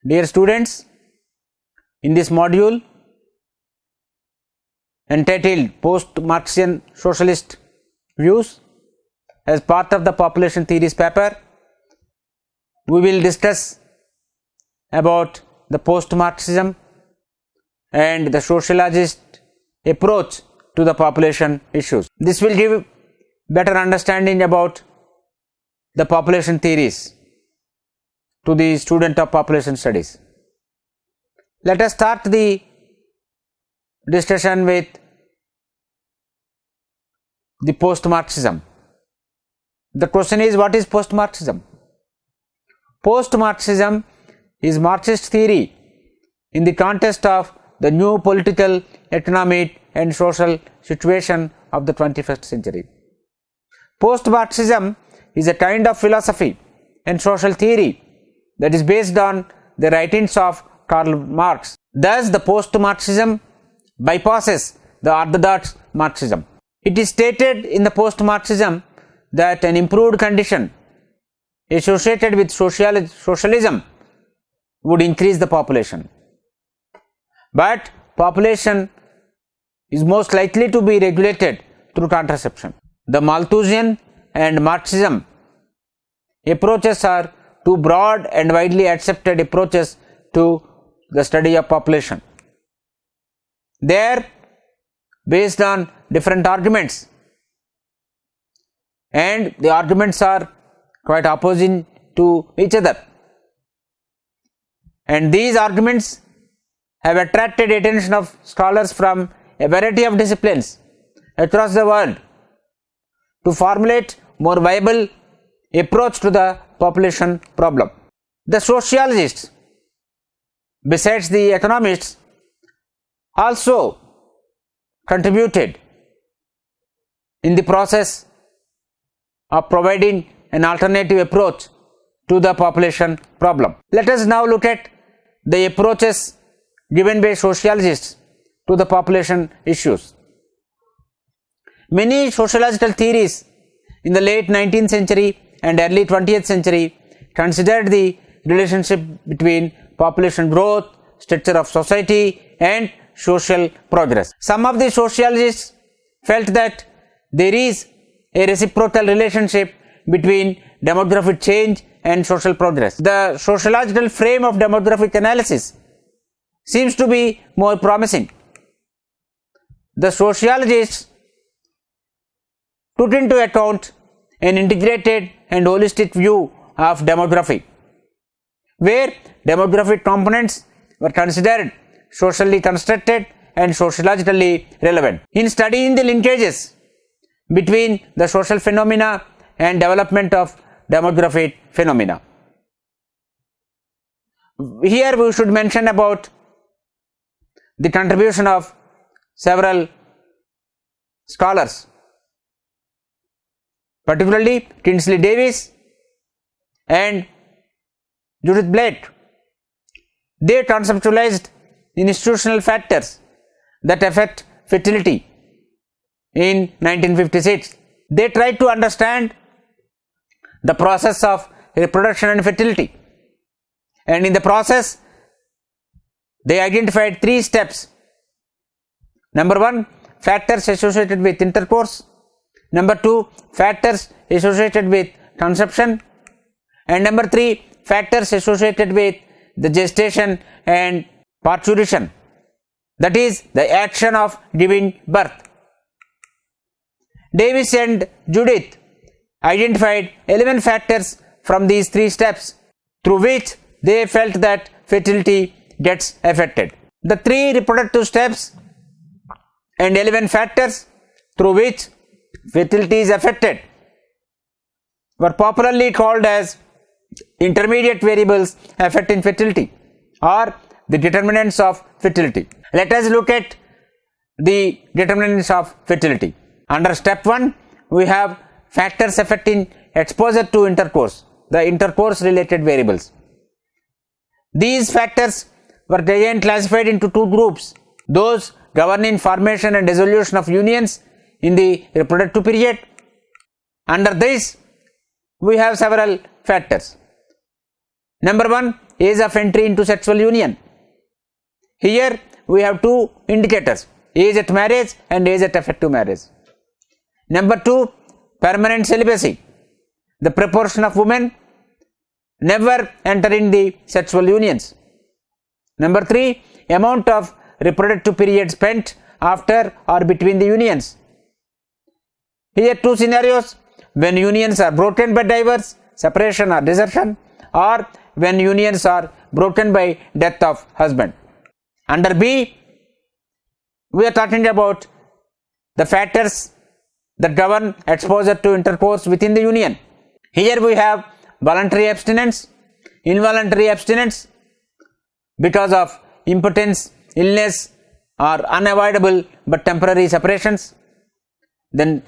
Dear students, in this module entitled Post-Marxian Socialist Views, as part of the population theories paper, we will discuss about the post-Marxism and the sociologist approach to the population issues. This will give better understanding about the population theories to the student of population studies. Let us start the discussion with the post-Marxism. The question is, what is post-Marxism? Post-Marxism is Marxist theory in the context of the new political, economic and social situation of the 21st century. Post-Marxism is a kind of philosophy and social theory that is based on the writings of Karl Marx. Thus, the post-Marxism bypasses the orthodox Marxism. It is stated in the post-Marxism that an improved condition associated with socialism would increase the population. But population is most likely to be regulated through contraception. The Malthusian and Marxism approaches are two broad and widely accepted approaches to the study of population. They are based on different arguments, and the arguments are quite opposing to each other, and these arguments have attracted attention of scholars from a variety of disciplines across the world to formulate more viable approach to the population problem. The sociologists, besides the economists, also contributed in the process of providing an alternative approach to the population problem. Let us now look at the approaches given by sociologists to the population issues. Many sociological theories in the late 19th century and early 20th century considered the relationship between population growth, structure of society and social progress. Some of the sociologists felt that there is a reciprocal relationship between demographic change and social progress. The sociological frame of demographic analysis seems to be more promising. The sociologists took into account an integrated and holistic view of demography, where demographic components were considered socially constructed and sociologically relevant. In studying the linkages between the social phenomena and development of demographic phenomena, here we should mention about the contribution of several scholars, particularly Kingsley Davis and Judith Blake. They conceptualized institutional factors that affect fertility in 1956. They tried to understand the process of reproduction and fertility, and in the process they identified three steps. Number one, factors associated with intercourse. Number two, factors associated with conception, and number three, factors associated with the gestation and parturition, that is the action of giving birth. Davis and Judith identified 11 factors from these three steps through which they felt that fertility gets affected. The three reproductive steps and 11 factors through which fertility is affected were popularly called as intermediate variables affecting fertility, or the determinants of fertility. Let us look at the determinants of fertility. Under step 1, we have factors affecting exposure to intercourse, the intercourse related variables. These factors were again classified into two groups: those governing formation and dissolution of unions in the reproductive period. Under this, we have several factors. Number 1, age of entry into sexual union. Here we have two indicators, age at marriage and age at effective marriage. Number 2, permanent celibacy. The proportion of women never entering the sexual unions. Number 3, amount of reproductive period spent after or between the unions. Here two scenarios, when unions are broken by divorce, separation or desertion, or when unions are broken by death of husband. Under B, we are talking about the factors that govern exposure to intercourse within the union. Here we have voluntary abstinence, involuntary abstinence because of impotence, illness or unavoidable but temporary separations. Then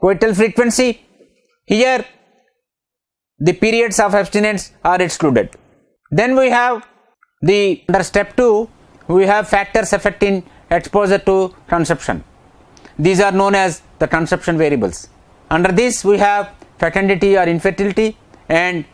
coital frequency. Here the periods of abstinence are excluded. Then we have under step 2, we have factors affecting exposure to conception. These are known as the conception variables. Under this we have fecundity or infertility and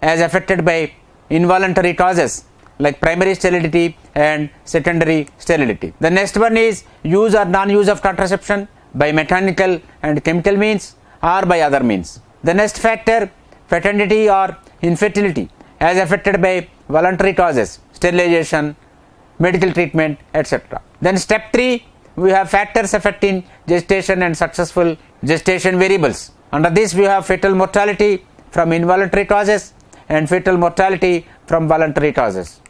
as affected by involuntary causes like primary sterility and secondary sterility. The next one is use or non-use of contraception by mechanical and chemical means or by other means. The next factor, fecundity or infertility as affected by voluntary causes, sterilization, medical treatment, etc. Then step 3, we have factors affecting gestation and successful gestation variables. Under this we have fetal mortality from involuntary causes and fetal mortality from voluntary causes.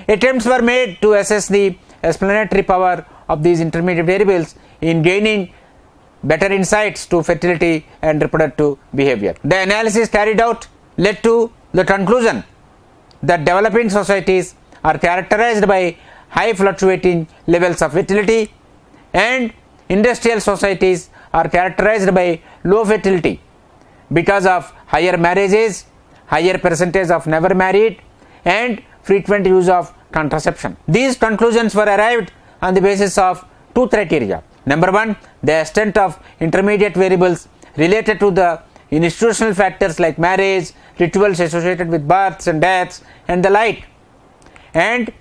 Attempts were made to assess the explanatory power of these intermediate variables in gaining better insights to fertility and reproductive behavior. The analysis carried out led to the conclusion that developing societies are characterized by high fluctuating levels of fertility and industrial societies are characterized by low fertility because of higher marriages, higher percentage of never married and frequent use of contraception. These conclusions were arrived on the basis of two criteria. Number 1, the extent of intermediate variables related to the institutional factors like marriage, rituals associated with births and deaths and the like, and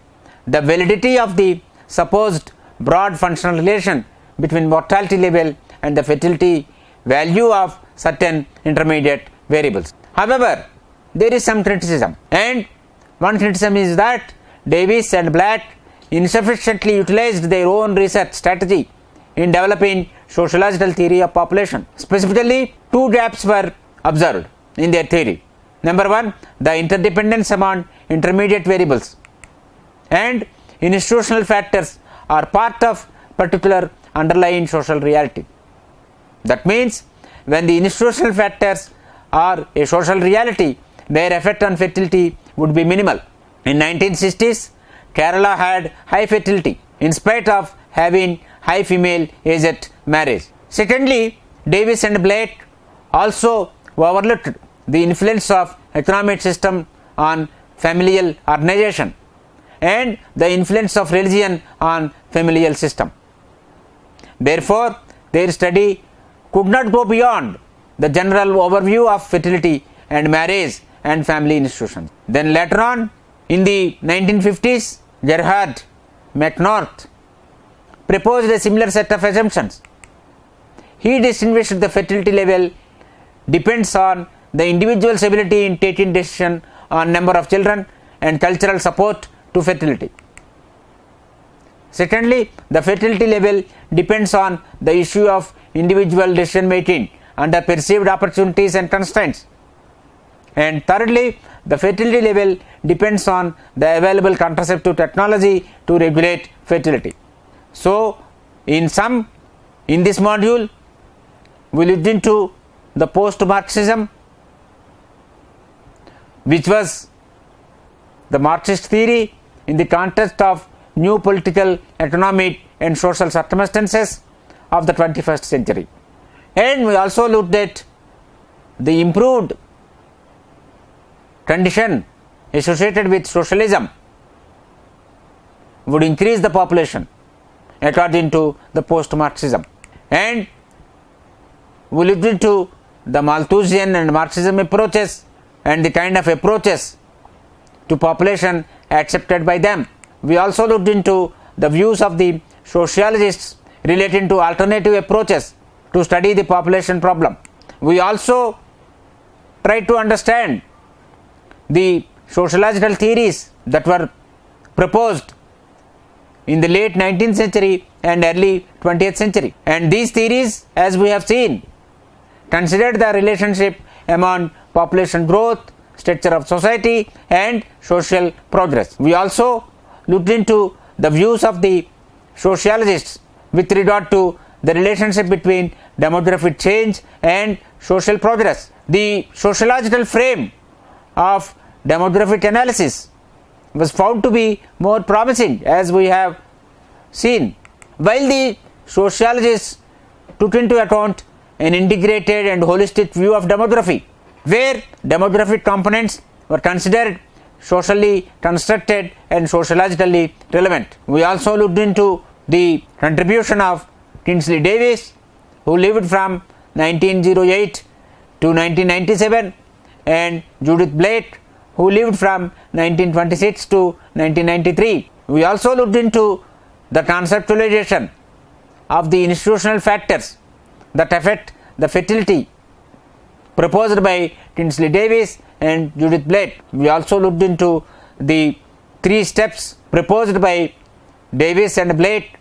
the validity of the supposed broad functional relation between mortality level and the fertility value of certain intermediate variables. However, there is some criticism, and one criticism is that Davis and Black insufficiently utilized their own research strategy in developing sociological theory of population. Specifically, two gaps were observed in their theory. Number 1, the interdependence among intermediate variables and institutional factors are part of particular underlying social reality. That means when the institutional factors are a social reality, their effect on fertility would be minimal. In 1960s, Kerala had high fertility in spite of having high female age at marriage. Secondly, Davis and Blake also overlooked the influence of economic system on familial organization and the influence of religion on familial system. Therefore, their study could not go beyond the general overview of fertility and marriage and family institutions. Then later on, in the 1950s, Gerhard McNorth proposed a similar set of assumptions. He distinguished the fertility level depends on the individual's ability in taking decision on number of children and cultural support to fertility. Secondly, the fertility level depends on the issue of individual decision making under perceived opportunities and constraints. And thirdly, the fertility level depends on the available contraceptive technology to regulate fertility. So, in this module, we looked into the post-Marxism, which was the Marxist theory in the context of new political, economic and social circumstances of the 21st century. And we also looked at the improved condition associated with socialism would increase the population according to the post-Marxism. And we looked into the Malthusian and Marxism approaches and the kind of approaches to population accepted by them. We also looked into the views of the sociologists relating to alternative approaches to study the population problem. We also tried to understand the sociological theories that were proposed in the late 19th century and early 20th century. And these theories, as we have seen, considered the relationship among population growth, structure of society and social progress. We also looked into the views of the sociologists with regard to the relationship between demographic change and social progress. The sociological frame of demographic analysis was found to be more promising, as we have seen, while the sociologists took into account an integrated and holistic view of demography, where demographic components were considered socially constructed and sociologically relevant. We also looked into the contribution of Kingsley Davis, who lived from 1908 to 1997, and Judith Blake, who lived from 1926 to 1993. We also looked into the conceptualization of the institutional factors that affect the fertility proposed by Kingsley Davis and Judith Blake. We also looked into the 3 steps proposed by Davis and Blake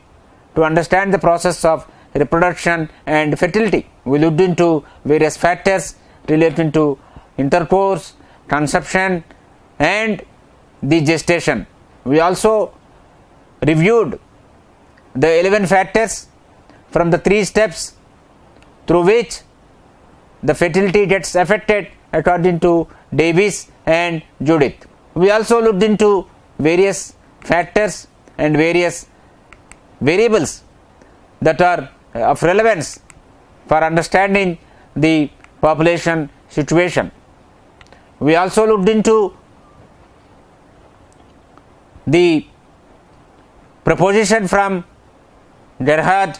to understand the process of reproduction and fertility. We looked into various factors relating to intercourse, conception and the gestation. We also reviewed the 11 factors from the 3 steps through which the fertility gets affected according to Davis and Judith. We also looked into various factors and various variables that are of relevance for understanding the population situation. We also looked into the proposition from Gerhard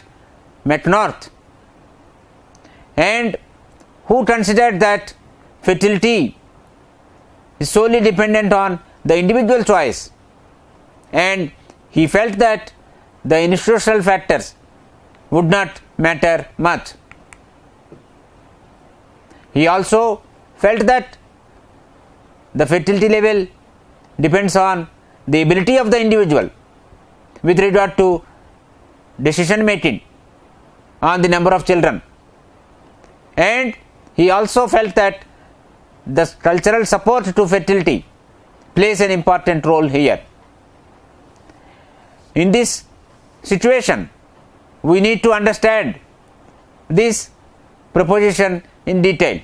McNorth, and who considered that fertility is solely dependent on the individual choice, and he felt that the institutional factors would not matter much. He also felt that the fertility level depends on the ability of the individual with regard to decision making on the number of children, and he also felt that the cultural support to fertility plays an important role here. In this situation, we need to understand this proposition in detail.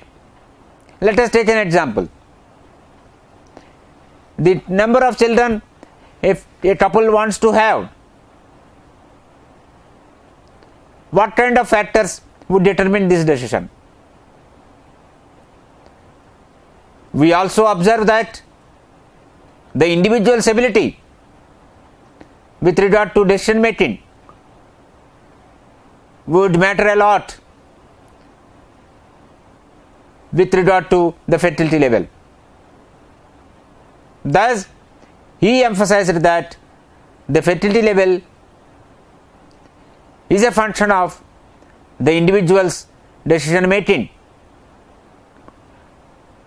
Let us take an example. The number of children if a couple wants to have, what kind of factors would determine this decision? We also observe that the individual's ability with regard to decision making would matter a lot with regard to the fertility level. Thus, he emphasized that the fertility level is a function of the individual's decision making,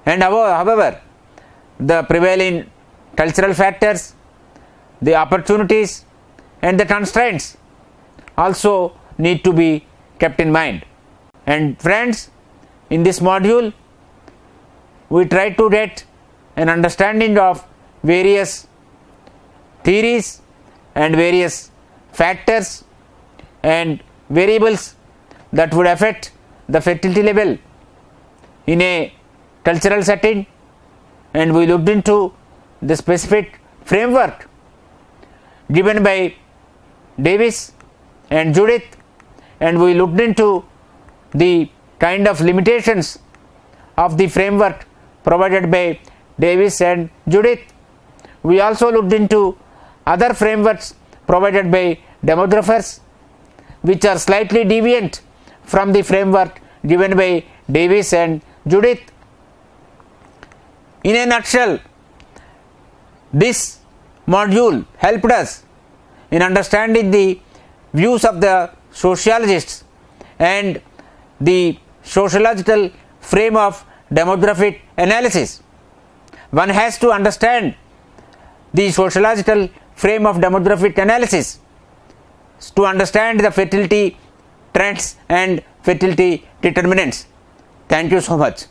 and however, the prevailing cultural factors, the opportunities and the constraints also need to be kept in mind. And friends, in this module we try to get an understanding of various theories and various factors and variables that would affect the fertility level in a cultural setting, and we looked into the specific framework given by Davis and Judith, and we looked into the kind of limitations of the framework provided by Davis and Judith. We also looked into other frameworks provided by demographers which are slightly deviant from the framework given by Davis and Judith. In a nutshell, this module helped us in understanding the views of the sociologists and the sociological frame of demographic analysis. One has to understand the sociological frame of demographic analysis to understand the fertility trends and fertility determinants. Thank you so much.